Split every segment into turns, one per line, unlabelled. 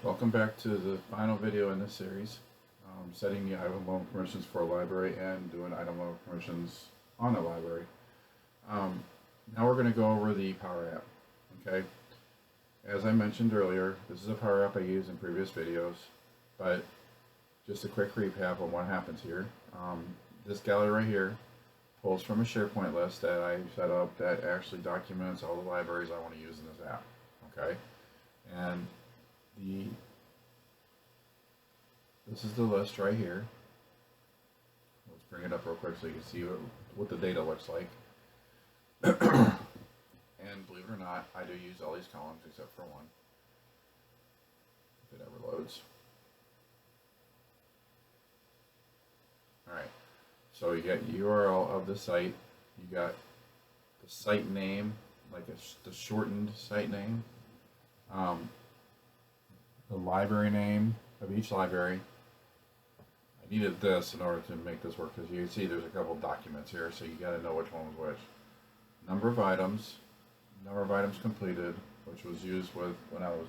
Welcome back to the final video in this series, setting the item level permissions for a library and doing item level permissions on a library. Now we're going to go over the Power App. Okay, as I mentioned earlier, this is a Power App I used in previous videos, but just a quick recap on what happens here. This gallery right here pulls from a SharePoint list that I set up that actually documents all the libraries I want to use in this app. Okay, and this is the list right here. Let's bring it up real quick so you can see what the data looks like. And believe it or not, I do use all these columns except for one, if it ever loads. Alright, so you got URL of the site, you got the site name, like the shortened site name, the library name of each library. I needed this in order to make this work because you can see there's a couple documents here, so you got to know which one was which. Number of items completed, which was used with when I was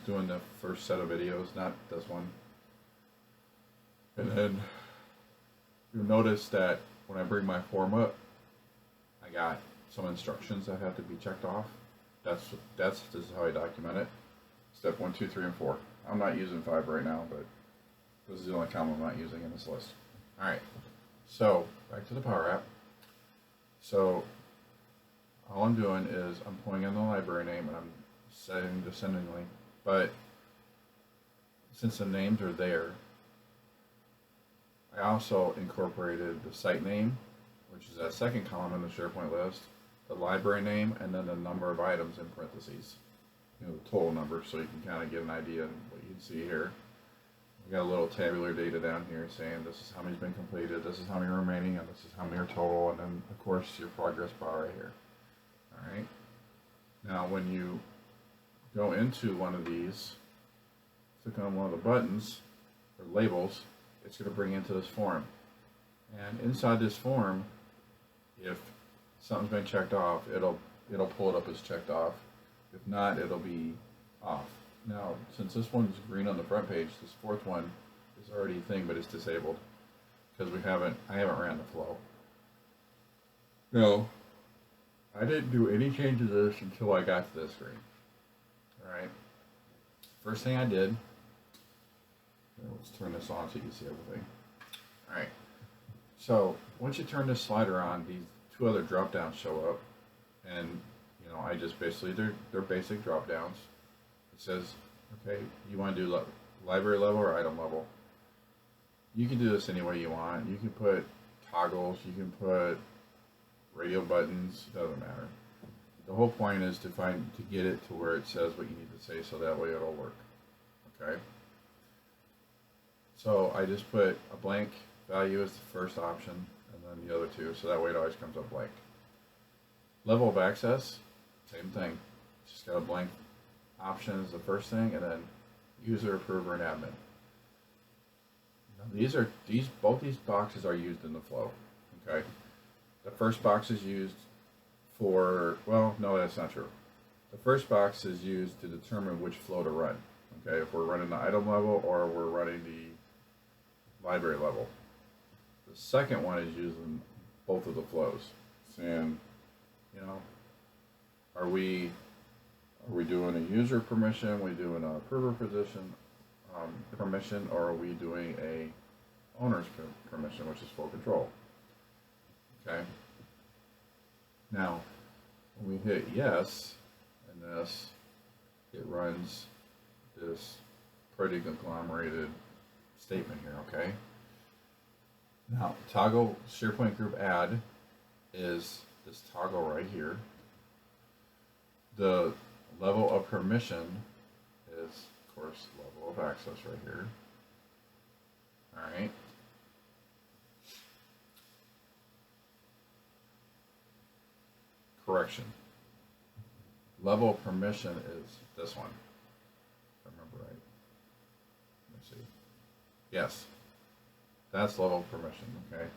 doing the first set of videos, not this one. And then you'll notice that when I bring my form up, I got some instructions that have to be checked off. This is how I document it. Step 1, 2, 3, and 4. I'm not using 5 right now, but this is the only column I'm not using in this list. Alright, so back to the Power App. So all I'm doing is I'm pulling in the library name and I'm setting descendingly, but since the names are there, I also incorporated the site name, which is that second column in the SharePoint list, the library name, and then the number of items in parentheses. The total number, so you can kind of get an idea of what you can see here. We got a little tabular data down here saying this is how many's been completed, this is how many remaining, and this is how many are total, and then of course your progress bar right here. Alright. Now when you go into one of these, click on one of the buttons or labels, it's going to bring you into this form. And inside this form, if something's been checked off, it'll pull it up as checked off. If not, it'll be off. Now, since this one's green on the front page, this fourth one is already a thing, but it's disabled because I haven't ran the flow. No, I didn't do any changes to this until I got to this screen. All right. First thing I did. Let's turn this on so you can see everything. All right. So once you turn this slider on, these two other drop downs show up, and I just basically they're basic drop downs. It says, okay, you want to do library level or item level. You can do this any way you want. You can put toggles, you can put radio buttons, it doesn't matter. The whole point is to get it to where it says what you need to say, so that way it'll work. Okay. So I just put a blank value as the first option, and then the other two, so that way it always comes up blank. Level of access, same thing. Just got a blank option as the first thing, and then user, approver, and admin. Now both these boxes are used in the flow. Okay. The first box is used for, well, no, that's not true. The first box is used to determine which flow to run. Okay, if we're running the item level or we're running the library level. The second one is using both of the flows, saying, are we doing a user permission? Are we doing an approver permission, or are we doing a owner's permission, which is full control? Okay. Now, when we hit yes, and this, it runs this pretty conglomerated statement here. Okay. Now, toggle SharePoint group add is this toggle right here. The level of permission is, of course, level of access right here. All right. Correction. Level of permission is this one, if I remember right. Let me see. Yes. That's level of permission, okay?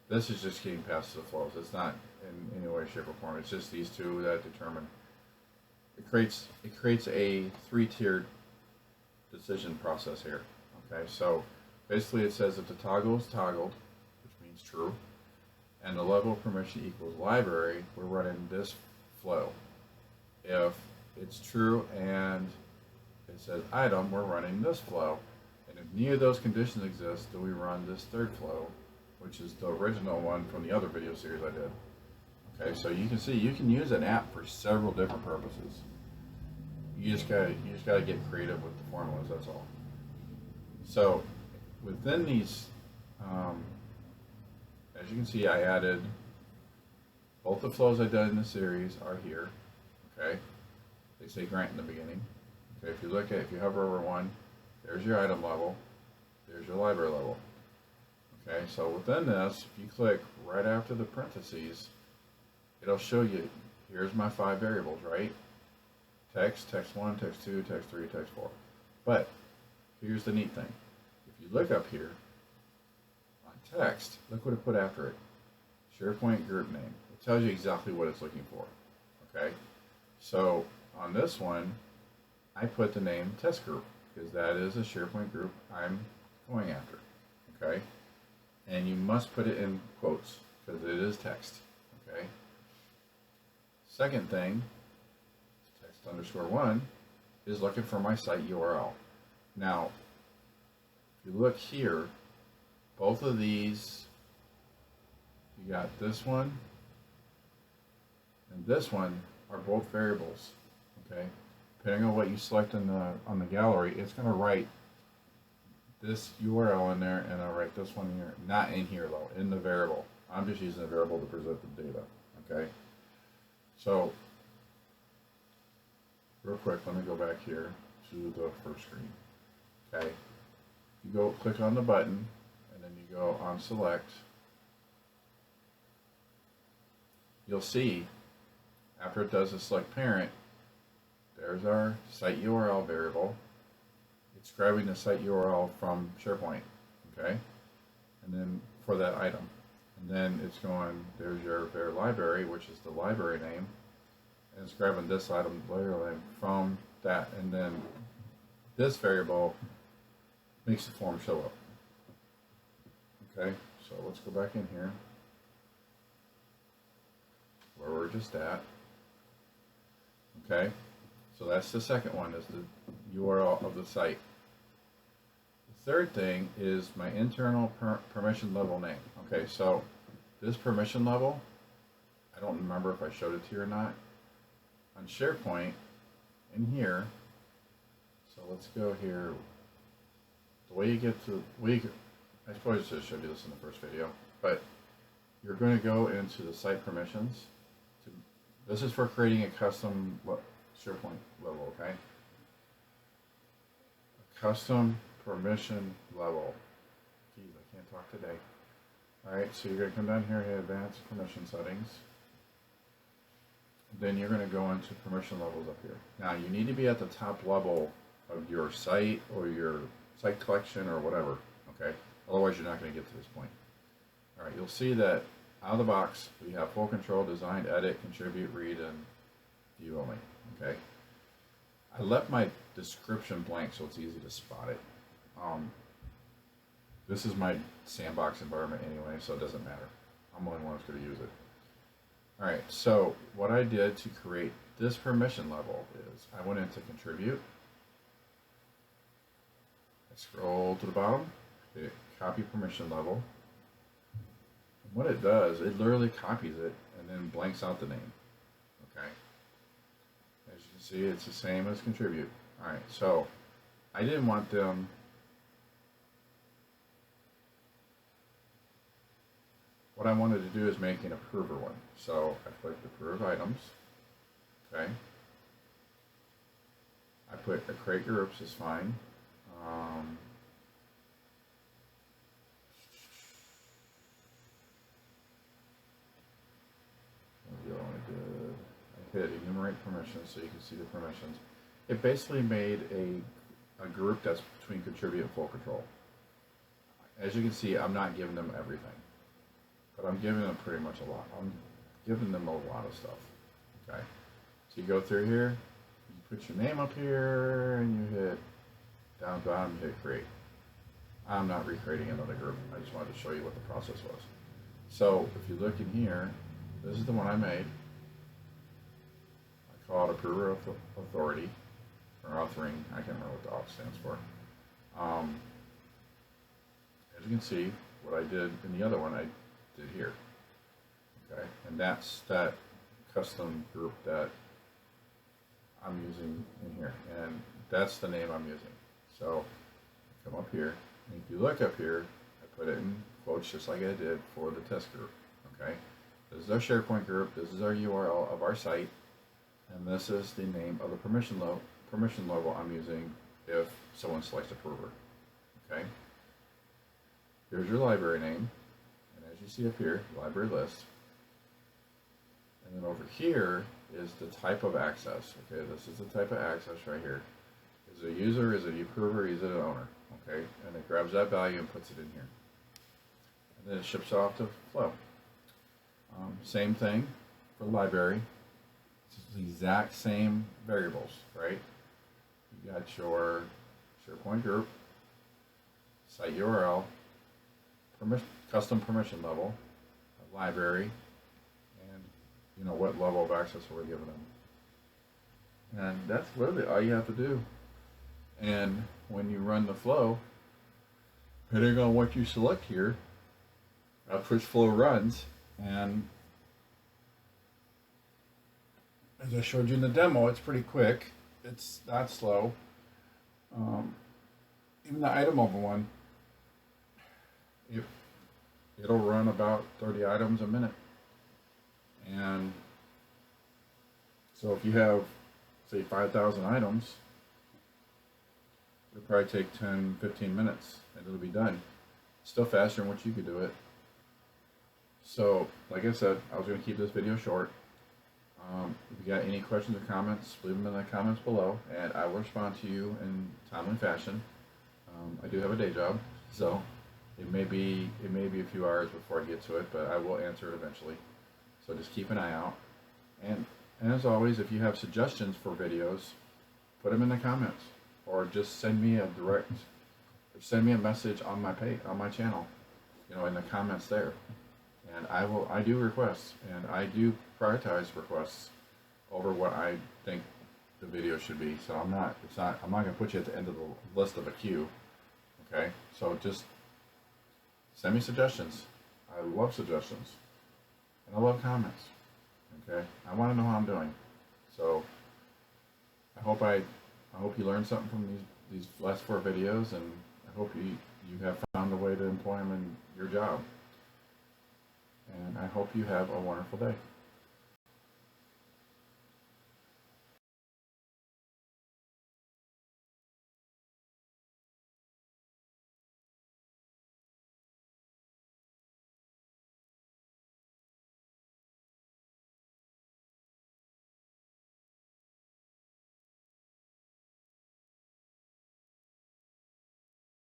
This is just getting past the flows. It's not in any way, shape, or form. It's just these two that determine it creates a three-tiered decision process here. Okay, so basically it says if the toggle is toggled, which means true, and the level of permission equals library, we're running this flow. If it's true and it says item, we're running this flow. And if neither of those conditions exist, then we run this third flow, which is the original one from the other video series I did. Okay, so you can see you can use an app for several different purposes. You just gotta get creative with the formulas. That's all. So within these, as you can see, I added both the flows I've done in the series are here. Okay, they say grant in the beginning. Okay, if you hover over one, there's your item level, there's your library level. Okay, so within this, if you click right after the parentheses, it'll show you, here's my 5 variables, right? Text, text 1, text 2, text 3, text 4. But here's the neat thing. If you look up here on text, look what it put after it. SharePoint group name. It tells you exactly what it's looking for. Okay? So on this one, I put the name test group because that is a SharePoint group I'm going after. Okay? And you must put it in quotes because it is text. Okay? Second thing, text _1 is looking for my site URL. Now, if you look here, both of these, you got this one and this one are both variables. Okay, depending on what you select on the gallery, it's going to write this URL in there, and I'll write this one here. Not in here though, in the variable. I'm just using the variable to present the data. Okay. So, real quick, let me go back here to the first screen. Okay, you go click on the button, and then you go on select. You'll see, after it does the select parent, there's our site URL variable. It's grabbing the site URL from SharePoint, okay? And then for that item. And then it's going, there's your var library, which is the library name, and it's grabbing this item library name from that, and then this variable makes the form show up. Okay, so let's go back in here where we're just at. Okay, so that's the second one, is the URL of the site. The third thing is my internal permission level name. Okay, so this permission level, I don't remember if I showed it to you or not. On SharePoint, in here, so let's go here. The way you get to, I suppose I should have showed you this in the first video, but you're going to go into the site permissions. This is for creating a custom SharePoint level, okay? A custom permission level. Geez, I can't talk today. Alright, so you're going to come down here to advanced permission settings. Then you're going to go into permission levels up here. Now, you need to be at the top level of your site or your site collection or whatever, okay? Otherwise, you're not going to get to this point. Alright, you'll see that out of the box, we have full control, design, edit, contribute, read, and view only, okay? I left my description blank so it's easy to spot it. This is my sandbox environment anyway, so it doesn't matter. I'm the only one that's going to use it. Alright, so what I did to create this permission level is I went into contribute. I scroll to the bottom, hit copy permission level. And what it does, it literally copies it and then blanks out the name. Okay. As you can see, it's the same as contribute. Alright, so I didn't want them what I wanted to do is make an approver one. So I clicked approve items. Okay. I put create groups is fine. I hit enumerate permissions so you can see the permissions. It basically made a group that's between contribute and full control. As you can see, I'm not giving them everything, but I'm giving them pretty much a lot. I'm giving them a lot of stuff. Okay, so you go through here, put your name up here and you hit down at the bottom, you hit create. I'm not recreating another group. I just wanted to show you what the process was. So if you look in here, this is the one I made. I call it approver authority, or authoring. I can't remember what the auth stands for. As you can see, what I did in the other one, I did here. Okay, and that's that custom group that I'm using in here, and that's the name I'm using. So come up here, and if you look up here, I put it in quotes just like I did for the test group. Okay, this is our SharePoint group, this is our URL of our site, and this is the name of the permission level I'm using if someone selects approver. Okay, here's your library name, and as you see up here, library list. And then over here is the type of access. Okay, this is the type of access right here. Is it a user, is it a approver, is it an owner? Okay, and it grabs that value and puts it in here. And then it ships off to Flow. Same thing for library. It's the exact same variables, right? You got your SharePoint group, site URL, custom permission level, a library, and you know what level of access we're giving them. And that's literally all you have to do. And when you run the flow, depending on what you select here, that's which flow runs. And as I showed you in the demo, it's pretty quick. It's not slow. Even the item over one, it'll run about 30 items a minute. And so if you have, say, 5,000 items, it'll probably take 10, 15 minutes and it'll be done. Still faster than what you could do it. So, like I said, I was going to keep this video short. If you got any questions or comments, leave them in the comments below, and I will respond to you in timely fashion. I do have a day job, so it may be a few hours before I get to it, but I will answer it eventually. So just keep an eye out. And as always, if you have suggestions for videos, put them in the comments, or just send me a message on my page, on my channel, you know, in the comments there. And I do requests, and I do prioritize requests over what I think the video should be. So I'm not going to put you at the end of the list of a queue. Okay, so just send me suggestions. I love suggestions, and I love comments. Okay, I want to know how I'm doing. So I hope you learned something from these last 4 videos, and I hope you have found a way to employ them in your job. And I hope you have a wonderful day.